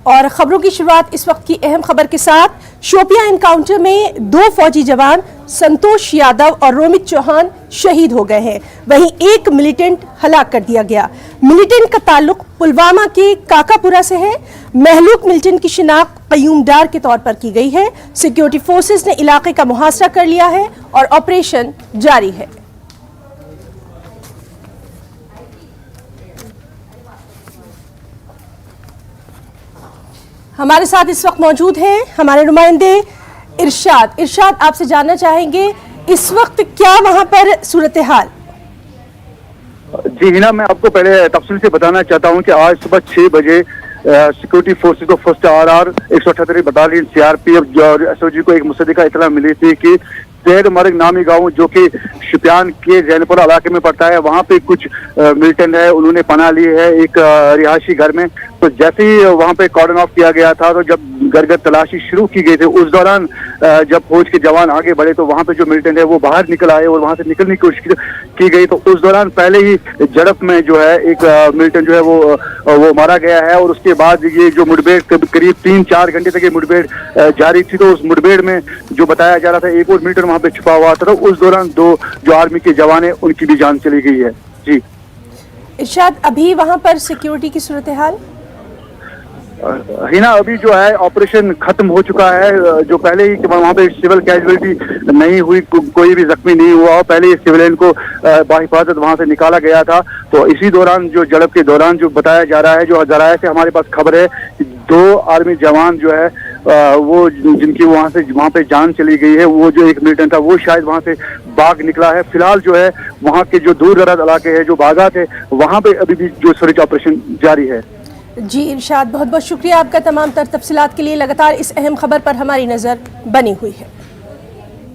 और खबरों की शुरुआत इस वक्त की अहम खबर के साथ। शोपियां एनकाउंटर में 2 फौजी जवान संतोष यादव और रोमित चौहान शहीद हो गए हैं, वहीं एक मिलिटेंट हलाक कर दिया गया। मिलिटेंट का ताल्लुक पुलवामा के काकापुरा से है। महलूक मिलिटेंट की शिनाख्त कयूम डार के तौर पर की गई है। सिक्योरिटी फोर्सेस ने इलाके का मुहासरा कर लिया है और ऑपरेशन जारी है। हमारे साथ इस वक्त मौजूद हैं हमारे नुमाइंदे इरशाद। इरशाद, आपसे जानना चाहेंगे इस वक्त क्या वहां पर सूरत हाल? जी हिना, मैं आपको पहले तफसील से बताना चाहता हूं कि आज सुबह 6 बजे सिक्योरिटी फोर्सेज को फर्स्ट RR 178 बटालियन CRPF और SOG को एक मुसद्दिका इतला मिली थी कि तेर मर्ग नामी गांव जो कि शुपियान के जैनपुरा इलाके में पड़ता है, वहां पे कुछ मिलिटेंट है, उन्होंने पनाह ली है एक रिहायशी घर में। तो जैसे ही वहां पे कॉर्डन ऑफ किया गया था, तो जब घर घर तलाशी शुरू की गई थी, उस दौरान जब फौज के जवान आगे बढ़े तो वहां पे जो मिलिटेंट है वो बाहर निकल आए और वहां से निकलने की कोशिश की गई। तो उस दौरान पहले ही झड़प में जो है एक मिलिटेंट जो है वो मारा गया है और उसके बाद ये जो मुठभेड़ करीब 3-4 घंटे तक ये मुठभेड़ जारी थी। तो उस मुठभेड़ में जो बताया जा रहा था एक और मिलिटेंट वहां पे छुपा हुआ था, तो उस दौरान 2 जो आर्मी के जवान है उनकी भी जान चली गई है। जी इरशाद, अभी वहां पर सिक्योरिटी की सूरत हाल? हिना, अभी जो है ऑपरेशन खत्म हो चुका है। जो पहले ही वहाँ पे सिविल कैजुअलिटी नहीं हुई, कोई भी जख्मी नहीं हुआ, पहले ही सिविलियन को बाहिफाजत वहाँ से निकाला गया था। तो इसी दौरान जो झड़प के दौरान जो बताया जा रहा है, जो जराये से हमारे पास खबर है कि 2 आर्मी जवान जो है वो जिनकी वहाँ पे जान चली गई है, वो जो एक मिलिटेंट था वो शायद वहाँ से भाग निकला है। फिलहाल जो है वहाँ के जो दूर दराज इलाके हैं, जो बागात है, वहाँ पे अभी भी जो सर्च ऑपरेशन जारी है। जी इरशाद, बहुत बहुत शुक्रिया आपका तमाम तर तफसीलात के लिए। लगातार इस अहम खबर पर हमारी नजर बनी हुई है।